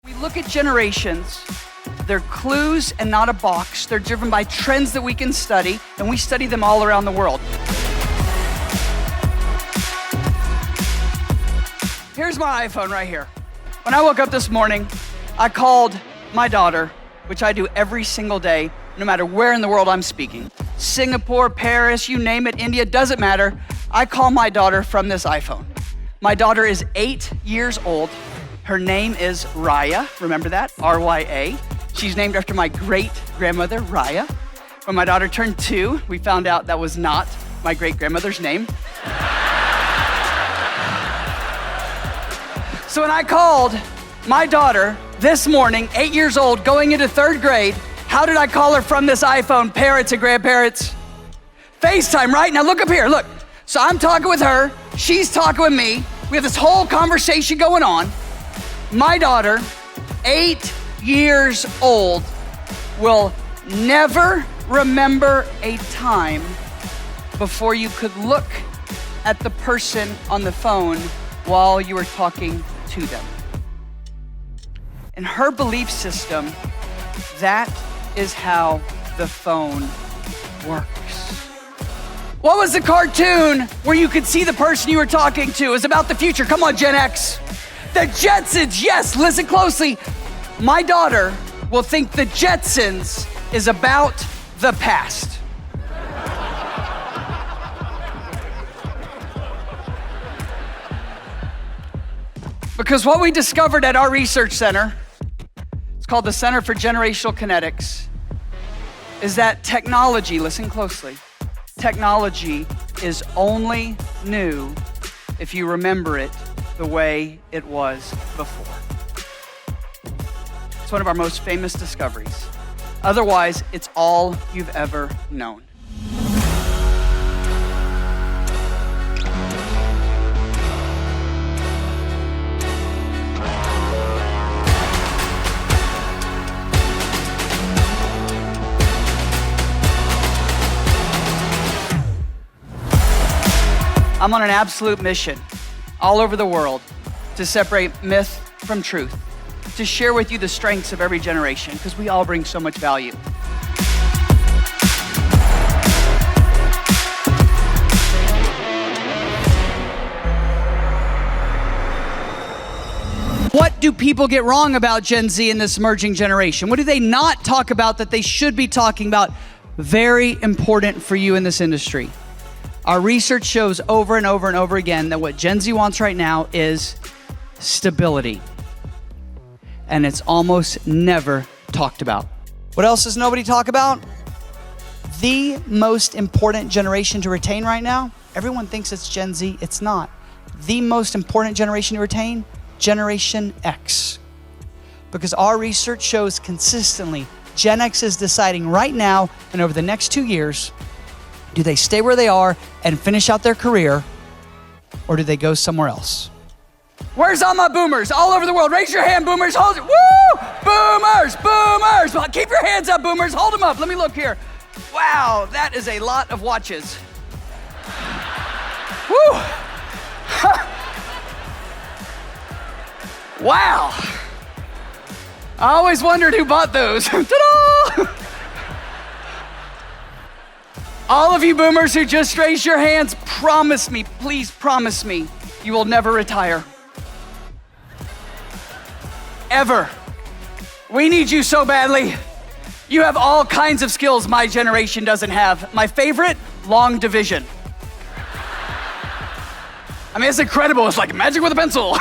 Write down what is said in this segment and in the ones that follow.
We look at generations, they're clues and not a box. They're driven by trends that we can study, and we study them all around the world. Here's my iPhone right here. When I woke up this morning, I called my daughter, which I do every single day, no matter where in the world I'm speaking. Singapore, Paris, you name it, India, doesn't matter. I call my daughter from this iPhone. My daughter is 8 years old. Her name is Raya, remember that? R-Y-A. She's named after my great-grandmother, Raya. When my daughter turned 2, we found out that was not my great-grandmother's name. So when I called my daughter this morning, 8 years old, going into 3rd grade, how did I call her from this iPhone, parents and grandparents? FaceTime, right? Now look up here, look. So I'm talking with her, she's talking with me. We have this whole conversation going on. My daughter, 8 years old, will never remember a time before you could look at the person on the phone while you were talking to them. In her belief system, that is how the phone works. What was the cartoon where you could see the person you were talking to? It was about the future. Come on, Gen X. The Jetsons, yes, listen closely. My daughter will think the Jetsons is about the past. Because what we discovered at our research center, it's called the Center for Generational Kinetics, is that technology, listen closely, technology is only new if you remember it the way it was before. It's one of our most famous discoveries. Otherwise, it's all you've ever known. I'm on an absolute mission all over the world to separate myth from truth, to share with you the strengths of every generation, because we all bring so much value. What do people get wrong about Gen Z in this emerging generation? What do they not talk about that they should be talking about? Very important for you in this industry. Our research shows over and over and over again that what Gen Z wants right now is stability. And it's almost never talked about. What else does nobody talk about? The most important generation to retain right now, everyone thinks it's Gen Z, it's not. The most important generation to retain, Generation X. Because our research shows consistently, Gen X is deciding right now and over the next 2 years, do they stay where they are and finish out their career, or do they go somewhere else? Where's all my boomers all over the world? Raise your hand, boomers. Hold it. Woo! Boomers, boomers. Well, keep your hands up, boomers. Hold them up. Let me look here. Wow, that is a lot of watches. Woo! Wow. I always wondered who bought those. Ta-da! All of you boomers who just raised your hands, promise me, please promise me, you will never retire. Ever. We need you so badly. You have all kinds of skills my generation doesn't have. My favorite, long division. I mean, it's incredible. It's like magic with a pencil.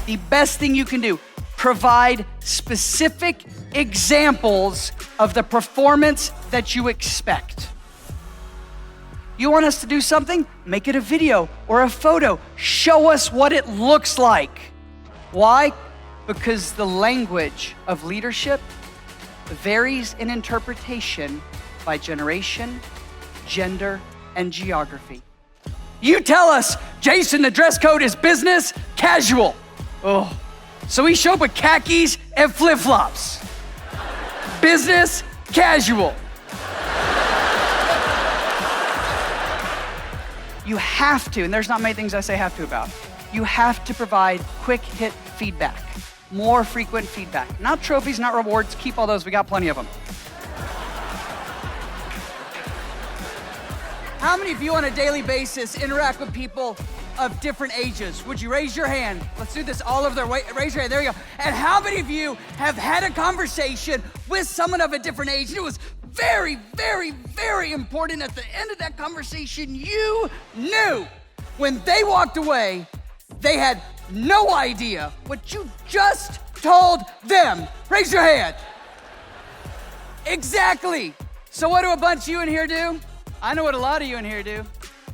The best thing you can do, provide specific examples of the performance that you expect. You want us to do something? Make it a video or a photo. Show us what it looks like. Why? Because the language of leadership varies in interpretation by generation, gender, and geography. You tell us, Jason, the dress code is business casual. Oh, so we show up with khakis and flip-flops. business casual. You have to, and there's not many things I say have to about, you have to provide quick hit feedback, more frequent feedback. Not trophies, not rewards, keep all those, we got plenty of them. How many of you on a daily basis interact with people of different ages? Would you raise your hand? Let's do this all over there. Wait, raise your hand, there you go. And how many of you have had a conversation with someone of a different age and it was very, very, very important at the end of that conversation, you knew when they walked away, they had no idea what you just told them? Raise your hand. Exactly. So what do a bunch of you in here do? I know what a lot of you in here do.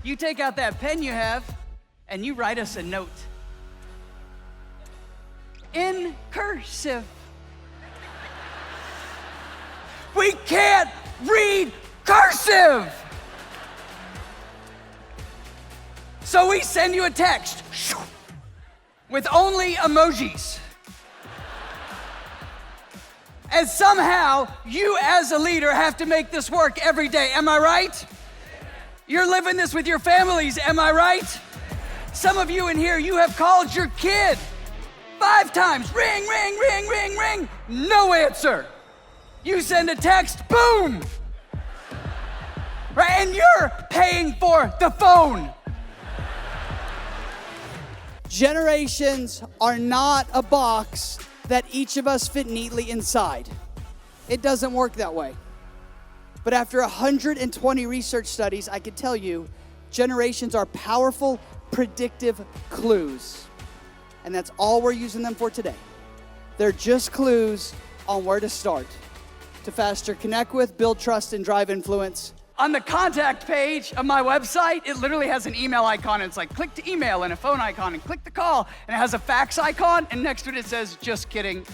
You take out that pen you have and you write us a note. In cursive. We can't read cursive. So we send you a text with only emojis. And somehow you as a leader have to make this work every day. Am I right? You're living this with your families. Am I right? Some of you in here, you have called your kid 5 times. Ring, ring, ring, ring, ring. No answer. You send a text, boom. Right? And you're paying for the phone. Generations are not a box that each of us fit neatly inside. It doesn't work that way. But after 120 research studies, I can tell you, generations are powerful, predictive clues. And that's all we're using them for today. They're just clues on where to start, to faster connect with, build trust, and drive influence. On the contact page of my website, it literally has an email icon. And it's like, click to email, and a phone icon, and click the call. And it has a fax icon, and next to it, it says, just kidding.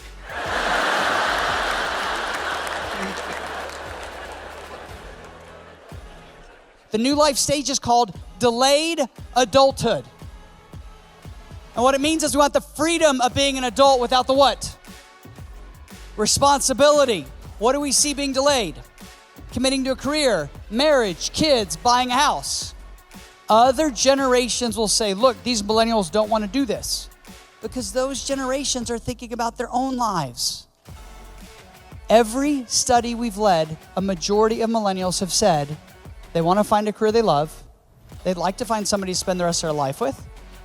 The new life stage is called delayed adulthood. And what it means is we want the freedom of being an adult without the what? Responsibility. What do we see being delayed? Committing to a career, marriage, kids, buying a house. Other generations will say, look, these millennials don't want to do this because those generations are thinking about their own lives. Every study we've led, a majority of millennials have said they want to find a career they love. They'd like to find somebody to spend the rest of their life with.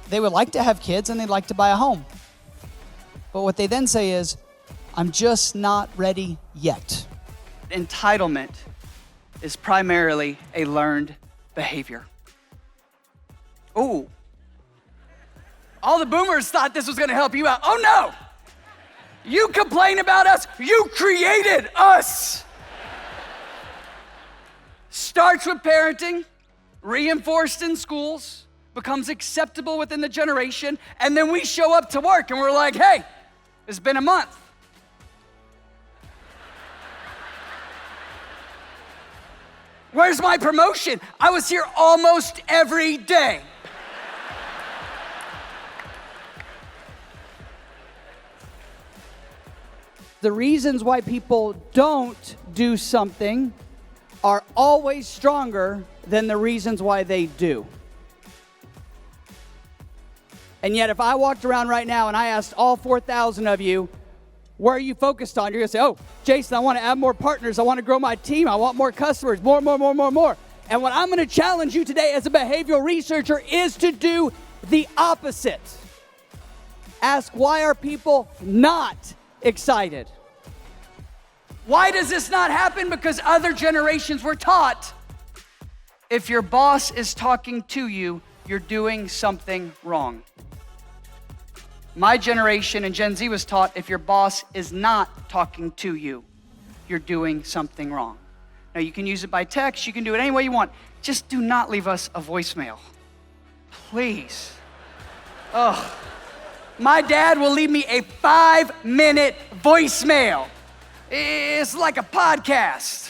They would like to have kids and they'd like to buy a home. But what they then say is, I'm just not ready yet. Entitlement is primarily a learned behavior. Ooh. All the boomers thought this was gonna help you out. Oh no! You complain about us, you created us. Starts with parenting, reinforced in schools, becomes acceptable within the generation, and then we show up to work and we're like, hey, it's been a month. Where's my promotion? I was here almost every day. The reasons why people don't do something are always stronger than the reasons why they do. And yet, if I walked around right now and I asked all 4,000 of you, where are you focused on? You're gonna say, oh, Jason, I wanna add more partners. I wanna grow my team. I want more customers, more. And what I'm gonna challenge you today as a behavioral researcher is to do the opposite. Ask, why are people not excited? Why does this not happen? Because other generations were taught, if your boss is talking to you, you're doing something wrong. My generation and Gen Z was taught, if your boss is not talking to you, you're doing something wrong. Now you can use it by text, you can do it any way you want. Just do not leave us a voicemail. Please. Oh, my dad will leave me a 5-minute voicemail. It's like a podcast.